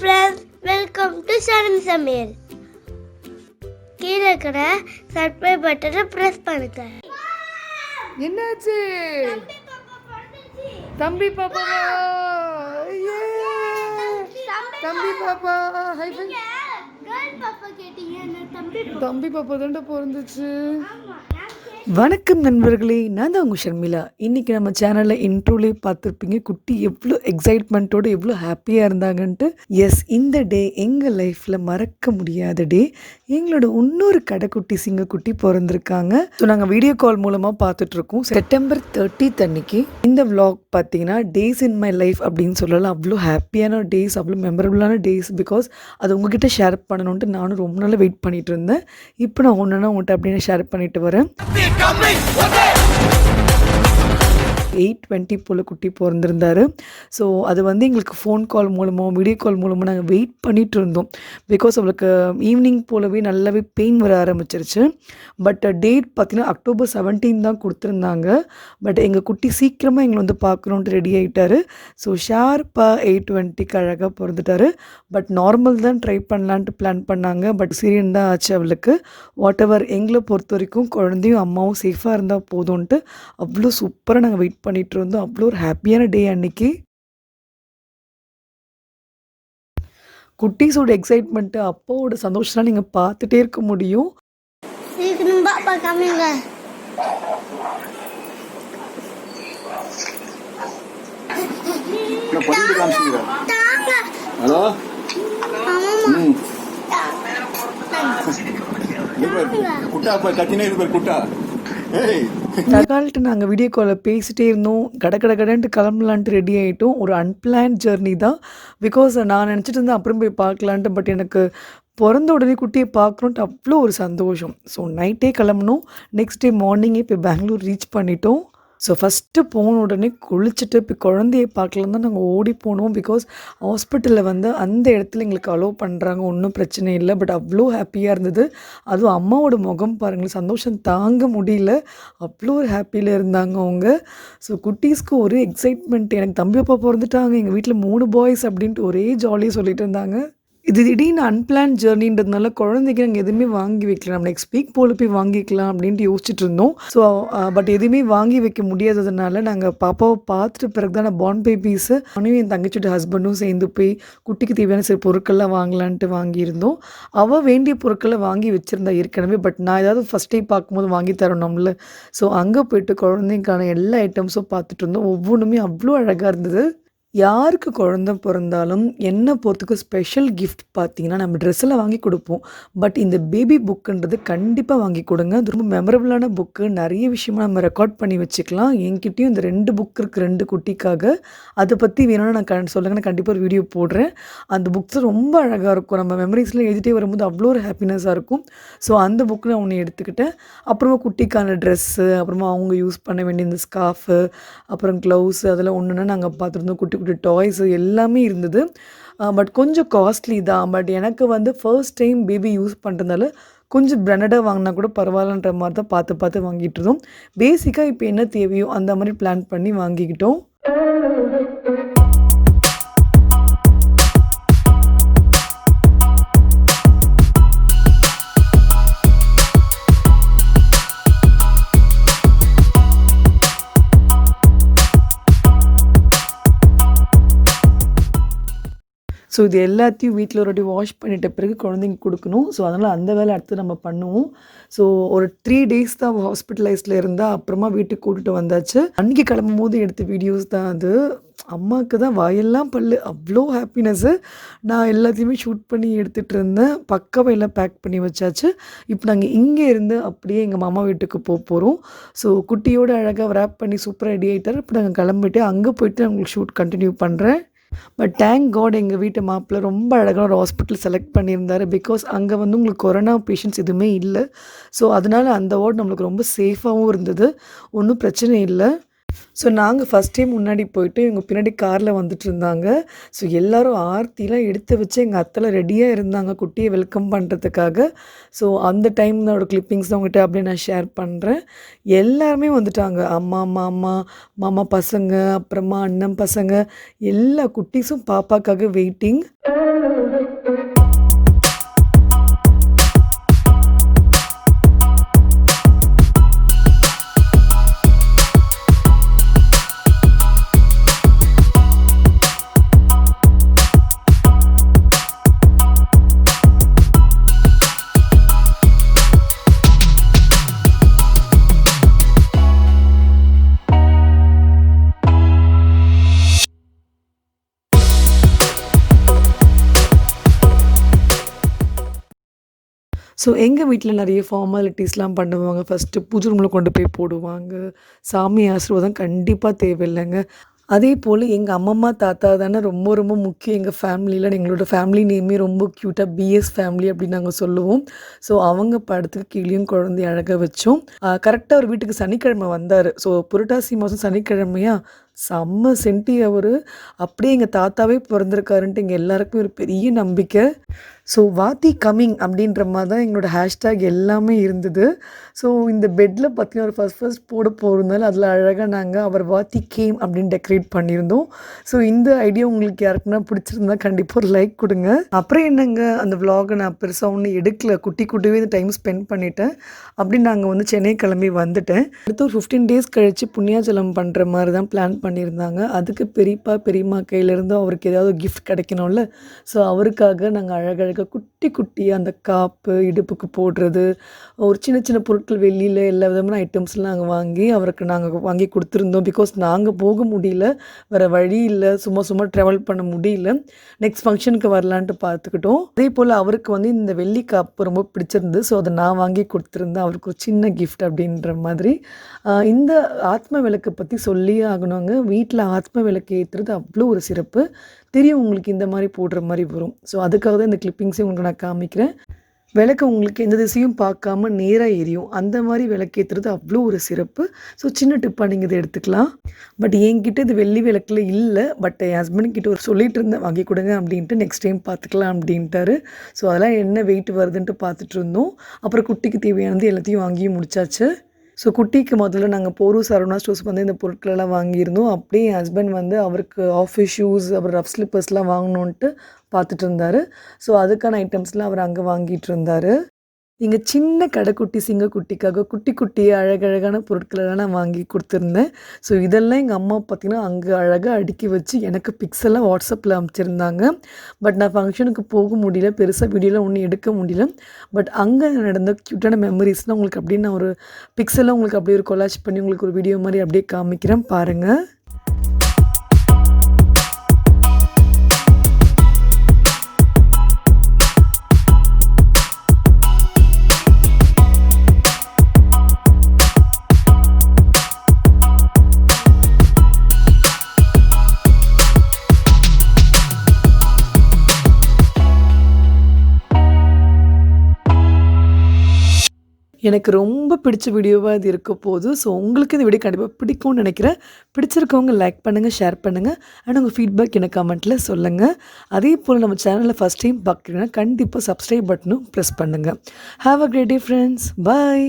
friends, welcome to sharmisamayal. கீழே இருக்கிற subscribe பட்டனை பிரஸ் பண்ணுங்க. என்னாச்சு? தம்பி பாப்பா, தம்பி பாப்பா, தம்பி பாப்பா தான்டா பிறந்துச்சு. வணக்கம் நண்பர்களே, நான் தான் உங்கள் ஷர்மிளா. இன்றைக்கி நம்ம சேனலில் இன்ட்ரோலே பார்த்துருப்பீங்க குட்டி எவ்வளோ எக்ஸைட்மெண்ட்டோடு எவ்வளோ ஹாப்பியாக இருந்தாங்கன்ட்டு. எஸ், இந்த டே எங்கள் லைஃப்பில் மறக்க முடியாத டே. எங்களோட இன்னொரு கடைக்குட்டி சிங்கக்குட்டி பிறந்திருக்காங்க. ஸோ நாங்கள் வீடியோ கால் மூலமாக பார்த்துட்ருக்கோம். செப்டம்பர் 30 அன்னைக்கு இந்த விலாக் பார்த்தீங்கன்னா டேஸ் இன் மை லைஃப் அப்படின்னு சொல்லலாம். அவ்வளோ ஹாப்பியான டேஸ், அவ்வளோ மெமரபுளான டேஸ். பிகாஸ் அது உங்ககிட்ட ஷேர் பண்ணணுன்ட்டு நானும் ரொம்ப நாள் வெயிட் பண்ணிகிட்டு இருந்தேன். இப்போ நான் ஒன்றுனா உங்கள்கிட்ட அப்படின்னு ஷேர் பண்ணிட்டு வரேன். 8:20 போல் குட்டி பிறந்திருந்தார். ஸோ அது வந்து எங்களுக்கு ஃபோன் கால் மூலமாக வீடியோ கால் மூலமாக நாங்கள் வெயிட் பண்ணிகிட்டு இருந்தோம். பிகாஸ் அவளுக்கு ஈவினிங் போலவே நல்லாவே பெயின் வர ஆரம்பிச்சிருச்சு. பட் டேட் பார்த்திங்கன்னா அக்டோபர் 17 தான் கொடுத்துருந்தாங்க. பட் எங்கள் குட்டி சீக்கிரமாக எங்களை வந்து பார்க்கணுன்ட்டு ரெடி ஆகிட்டார். ஸோ ஷார்ப்பாக 8:20க்கு அழகாக பிறந்துட்டார். பட் நார்மல் தான் ட்ரை பண்ணலான்ட்டு பிளான் பண்ணாங்க. பட் சீரியன் தான் ஆச்சு அவளுக்கு. வாட் எவர், எங்களை பொறுத்த வரைக்கும் குழந்தையும் அம்மாவும் சேஃபாக இருந்தால் போதும்ன்ட்டு அவ்வளோ சூப்பராக நாங்கள் வெயிட் பண்ணிட்டு இருந்தோம். அவ்வளோ ஒரு ஹாப்பியான டே அன்னைக்கு. குட்டீஸோட எக்ஸைட்மெண்ட்டு, அப்பாவோட சந்தோஷம்லாம் நீங்கள் பார்த்துட்டே இருக்க முடியும். தகால்ட்டு நாங்கள் வீடியோ காலில் பேசிகிட்டே இருந்தோம். கடன்ட்டு கிளம்பலான்ட்டு ரெடி ஆகிட்டோம். ஒரு அன்பிளான் ஜர்னி தான். பிகாஸ் நான் நினச்சிட்டு இருந்தேன் அப்புறம் போய் பார்க்கலான்ட்டு. பட் எனக்கு பிறந்த உடனே குட்டியை பார்க்கணுன்ட்டு அவ்வளோ ஒரு சந்தோஷம். ஸோ நைட்டே கிளம்பணும். நெக்ஸ்ட் டே மார்னிங்கே இப்போ பெங்களூர் ரீச் பண்ணிட்டோம். ஸோ ஃபஸ்ட்டு போன உடனே குளிச்சுட்டு இப்போ குழந்தைய பார்க்கலாம் தான் நாங்கள் ஓடி போனோம். பிகாஸ் ஹாஸ்பிட்டலில் வந்து அந்த இடத்துல எங்களுக்கு அலோவ் பண்ணுறாங்க, ஒன்றும் பிரச்சனை இல்லை. பட் அவ்வளோ ஹாப்பியாக இருந்தது. அதுவும் அம்மாவோட முகம் பாருங்கள், சந்தோஷம் தாங்க முடியல. அவ்வளோ ஒரு ஹாப்பியில் இருந்தாங்க அவங்க. ஸோ குட்டீஸ்க்கு ஒரு எக்ஸைட்மெண்ட். எனக்கு தம்பி அப்பா பிறந்துட்டாங்க, எங்கள் வீட்டில் 3 பாய்ஸ் அப்படின்ட்டு ஒரே ஜாலியாக சொல்லிட்டு இருந்தாங்க. இது திடீர்னு அன்பிளான் ஜேர்னின்றதுனால குழந்தைக்கு நாங்கள் எதுவுமே வாங்கி வைக்கல. நம்ம நெக்ஸ்ட் வீக் போல் போய் வாங்கிக்கலாம் அப்படின்ட்டு யோசிச்சுட்டு இருந்தோம். ஸோ பட் எதுவுமே வாங்கி வைக்க முடியாததுனால நாங்கள் பாப்பாவை பார்த்துட்டு பிறகு தான் நான் பார்ன் பேபீஸு அவனையும் என் தங்கச்சியோட ஹஸ்பண்டும் சேர்ந்து போய் குட்டிக்கு தேவையான சில பொருட்கள்லாம் வாங்கலான்ட்டு வாங்கியிருந்தோம். அவள் வேண்டிய பொருட்களை வாங்கி வச்சுருந்தா ஏற்கனவே. பட் நான் ஏதாவது ஃபஸ்ட் டைம் பார்க்கும்போது வாங்கி தரணும்ல. ஸோ அங்கே போய்ட்டு குழந்தைக்கான எல்லா ஐட்டம்ஸும் பார்த்துட்டு இருந்தோம். ஒவ்வொன்றுமே அவ்வளோ அழகாக இருந்தது. யாருக்கு குழந்த பிறந்தாலும் என்ன பொறுத்துக்கு ஸ்பெஷல் கிஃப்ட் பார்த்தீங்கன்னா நம்ம ட்ரெஸ்ஸில் வாங்கி கொடுப்போம். பட் இந்த பேபி புக்குன்றது கண்டிப்பாக வாங்கி கொடுங்க. அது ரொம்ப மெமரபுளான புக்கு. நிறைய விஷயமா நம்ம ரெக்கார்ட் பண்ணி வச்சுக்கலாம். என்கிட்டையும் இந்த 2 புக் இருக்குது, 2 குட்டிக்காக. அதை பற்றி வேணும்னா நான் சொல்லுங்கள், நான் கண்டிப்பாக ஒரு வீடியோ போடுறேன். அந்த புக்ஸ் ரொம்ப அழகாக இருக்கும். நம்ம மெமரிஸ்லாம் எழுதிட்டே வரும்போது அவ்வளோ ஒரு ஹாப்பினஸாக இருக்கும். ஸோ அந்த புக்கு நான் ஒன்று எடுத்துக்கிட்டேன். அப்புறமா குட்டிக்கான ட்ரெஸ்ஸு, அப்புறமா அவங்க யூஸ் பண்ண வேண்டிய இந்த ஸ்கார்ஃபு, அப்புறம் க்ளவுஸு, அதெல்லாம் ஒன்றுன்னா நாங்கள் பார்த்துருந்தோம். குட்டி டாய்ஸு எல்லாமே இருந்தது. பட் கொஞ்சம் காஸ்ட்லி தான். பட் எனக்கு வந்து ஃபர்ஸ்ட் டைம் பேபி யூஸ் பண்ணுறதுனால கொஞ்சம் பிராண்டடாக வாங்கினா கூட பரவாயில்லன்ற மாதிரி தான் பார்த்து வாங்கிட்டு இருந்தோம். பேசிக்காக இப்போ என்ன தேவையோ அந்த மாதிரி பிளான் பண்ணி வாங்கிக்கிட்டோம். ஸோ இது எல்லாத்தையும் வீட்டில் ஒரு வாட்டி வாஷ் பண்ணிட்ட பிறகு குழந்தைங்க கொடுக்கணும். ஸோ அதனால் அந்த வேலை அடுத்து நம்ம பண்ணுவோம். ஸோ ஒரு 3 days தான் ஹாஸ்பிட்டலைஸில் இருந்தால் அப்புறமா வீட்டுக்கு கூட்டிகிட்டு வந்தாச்சு. அன்றைக்கி கிளம்பும் போது எடுத்த வீடியோஸ் தான் அது. அம்மாவுக்கு தான் வாயெல்லாம் பல்லு, அவ்வளோ ஹாப்பினஸ்ஸு. நான் எல்லாத்தையுமே ஷூட் பண்ணி எடுத்துகிட்டு இருந்தேன். பக்காவாக எல்லாம் பேக் பண்ணி வச்சாச்சு. இப்போ நாங்கள் இங்கே இருந்து அப்படியே எங்கள் மாமா வீட்டுக்கு போகிறோம். ஸோ குட்டியோடு அழகாக ரேப் பண்ணி சூப்பராக ரெடி ஆகிட்டார். இப்போ நாங்கள் கிளம்பிட்டு அங்கே போய்ட்டு நான் உங்களுக்கு ஷூட் கண்டினியூ பண்ணுறேன். பட் தேங்க் காட் எங்கள் வீட்டு மாப்பிள்ளை ரொம்ப அழகான ஒரு ஹாஸ்பிட்டல் செலக்ட் பண்ணியிருந்தார். பிகாஸ் அங்கே வந்து உங்களுக்கு கொரோனா பேஷண்ட்ஸ் எதுவுமே இல்லை. ஸோ அதனால் அந்த வார்டு நம்மளுக்கு ரொம்ப சேஃபாகவும் இருந்தது. ஒன்றும் பிரச்சனை இல்லை. ஸோ நாங்கள் ஃபஸ்ட் டைம் முன்னாடி போயிட்டு இவங்க பின்னாடி காரில் வந்துட்டு இருந்தாங்க. ஸோ எல்லோரும் ஆர்த்திலாம் எடுத்து வச்சு எங்கள் அத்தைலாம் ரெடியாக இருந்தாங்க குட்டியை வெல்கம் பண்ணுறதுக்காக. ஸோ அந்த டைம்னோட கிளிப்பிங்ஸ் தான் உங்கள்கிட்ட அப்படியே நான் ஷேர் பண்ணுறேன். எல்லாருமே வந்துட்டாங்க. அம்மா, மாமா, மாமா பசங்க, அப்புறமா அண்ணன் பசங்க, எல்லா குட்டீஸும் பாப்பாக்காக வெயிட்டிங். ஸோ எங்கள் வீட்டில் நிறைய ஃபார்மாலிட்டிஸ்லாம் பண்ணுவாங்க. ஃபஸ்ட்டு பூஜை ரூமில் கொண்டு போய் போடுவாங்க. சாமி ஆசீர்வாதம் கண்டிப்பாக தேவையில்லைங்க. அதே போல் எங்கள் அம்மம்மா, தாத்தா தானே ரொம்ப ரொம்ப முக்கியம் எங்கள் ஃபேமிலியில். எங்களோட ஃபேமிலி நேமே ரொம்ப க்யூட்டாக பிஎஸ் ஃபேமிலி அப்படின்னு நாங்கள் சொல்லுவோம். ஸோ அவங்க படத்துக்கு கீழேயும் குழந்தைய அழகாக வச்சோம். கரெக்டாக ஒரு வீட்டுக்கு சனிக்கிழமை வந்தார். ஸோ புரட்டாசி மாதம் சனிக்கிழமையா செம்ம சென்டி அவர். அப்படியே எங்கள் தாத்தாவே பிறந்திருக்காருன்ட்டு எங்கள் எல்லாருக்குமே ஒரு பெரிய நம்பிக்கை. ஸோ வாத்தி கம்மிங் அப்படின்ற மாதிரி தான் எங்களோட ஹேஷ்டேக் எல்லாமே இருந்தது. ஸோ இந்த பெட்டில் பார்த்தீங்கன்னா ஒரு ஃபஸ்ட் போட போகிறதுனால அதில் அழகாக நாங்கள் அவர் வாத்தி கேம் அப்படின்னு டெக்கரேட் பண்ணியிருந்தோம். ஸோ இந்த ஐடியா உங்களுக்கு யாருக்குன்னா பிடிச்சிருந்தா கண்டிப்பாக ஒரு லைக் கொடுங்க. அப்புறம் என்னங்க அந்த விலாகை நான் பெருசாக ஒன்றும் எடுக்கல. குட்டிவே இந்த டைம் ஸ்பெண்ட் பண்ணிட்டேன். அப்படி நாங்கள் வந்து சென்னை கிளம்பி வந்துட்டேன். அடுத்து ஒரு 15 டேஸ் கழித்து புண்ணியாச்சலம் பண்ணுற மாதிரி தான் பிளான் பண்ணியிருந்தாங்க. அதுக்கு பெரியப்பா பெரியம்மா கையிலேருந்து அவருக்கு ஏதாவது கிஃப்ட் கிடைக்கணும்ல. ஸோ அவருக்காக நாங்கள் அழகழகாக குட்டியாக அந்த காப்பு இடுப்புக்கு போடுறது, ஒரு சின்ன பொருட்கள் வெள்ளியில் எல்லா விதமான ஐட்டம்ஸ்லாம் நாங்கள் வாங்கி கொடுத்துருந்தோம். பிகாஸ் நாங்கள் போக முடியல, வேறு வழி இல்லை, சும்மா ட்ராவல் பண்ண முடியல. நெக்ஸ்ட் ஃபங்க்ஷனுக்கு வரலான்ட்டு பார்த்துக்கிட்டோம். அதே போல் அவருக்கு வந்து இந்த வெள்ளி காப்பு ரொம்ப பிடிச்சிருந்து. ஸோ அதை நான் வாங்கி கொடுத்துருந்தேன் அவருக்கு ஒரு சின்ன கிஃப்ட் அப்படின்ற மாதிரி. இந்த ஆத்ம விளக்கை பற்றி சொல்லியே ஆகணுங்க. வீட்டில் ஆத்ம விளக்கு ஏற்றுறது அவ்வளோ ஒரு சிறப்பு. தெரியும் உங்களுக்கு இந்த மாதிரி போடுற மாதிரி வரும். ஸோ அதுக்காக தான் இந்த கிளிப்பிங்ஸையும் உங்களுக்கு நான் காமிக்கிறேன். விளக்கு உங்களுக்கு எந்த திசையும் பார்க்காம நேராக எரியும். அந்த மாதிரி விளக்கேற்றுறது அவ்வளோ ஒரு சிறப்பு. ஸோ சின்ன டிப்பாக நீங்கள் இதை எடுத்துக்கலாம். பட் என்கிட்ட இது வெள்ளி விளக்கில் இல்லை. பட் என் ஹஸ்பண்ட் கிட்ட ஒரு சொல்லிட்டு இருந்தேன் வாங்கி கொடுங்க அப்படின்ட்டு, நெக்ஸ்ட் டைம் பார்த்துக்கலாம் அப்படின்ட்டாரு. ஸோ அதெல்லாம் என்ன வெயிட் வருதுன்ட்டு பார்த்துட்டு இருந்தோம். அப்புறம் குட்டிக்கு தேவையானது எல்லாத்தையும் வாங்கியும் முடிச்சாச்சு. ஸோ குட்டிக்கு முதல்ல நாங்கள் போரூர் சரவணா ஸ்டோர்ஸ் வந்து இந்த பொருட்களெல்லாம் வாங்கியிருந்தோம். அப்படியே என் ஹஸ்பண்ட் வந்து அவருக்கு ஆஃபீஸ் ஷூஸ் அப்புறம் ரஃப் ஸ்லிப்பர்ஸ்லாம் வாங்கணுன்ட்டு பார்த்துட்டு இருந்தார். ஸோ அதுக்கான ஐட்டம்ஸ்லாம் அவர் அங்கே வாங்கிட்டு இருந்தார். இங்கே சின்ன கடைக்குட்டி சிங்கக்குட்டிக்காக குட்டியாக அழகழகான பொருட்களெல்லாம் நான் வாங்கி கொடுத்துருந்தேன். ஸோ இதெல்லாம் எங்கள் அம்மா பார்த்திங்கன்னா அங்கே அழகாக அடுக்கி வச்சு எனக்கு பிக்ஸெல்லாம் வாட்ஸ்அப்பில் அனுப்பிச்சிருந்தாங்க. பட் நான் ஃபங்க்ஷனுக்கு போக முடியல, பெருசாக வீடியோலாம் ஒன்றும் எடுக்க முடியல. பட் அங்கே நடந்த க்யூட்டான மெமரிஸ்லாம் உங்களுக்கு அப்படியே நான் ஒரு பிக்ஸெல்லாம் உங்களுக்கு அப்படியே ஒரு கொலாஜ் பண்ணி உங்களுக்கு ஒரு வீடியோ மாதிரி அப்படியே காமிக்கிறேன் பாருங்கள். எனக்கு ரொம்ப பிடிச்ச வீடியோவாக இது இருக்க போகுது. ஸோ உங்களுக்கு இந்த வீடியோ கண்டிப்பாக பிடிக்கும்னு நினைக்கிறேன். பிடிச்சிருக்கவங்க லைக் பண்ணுங்கள், ஷேர் பண்ணுங்கள். அண்ட் உங்கள் ஃபீட்பேக் எனக்கு கமெண்ட்டில் சொல்லுங்கள். அதே போல் நம்ம சேனலில் ஃபஸ்ட் டைம் பார்க்குறீங்கன்னா கண்டிப்பாக சப்ஸ்கிரைப் பட்டனும் ப்ரெஸ் பண்ணுங்கள். Have a great day friends. Bye.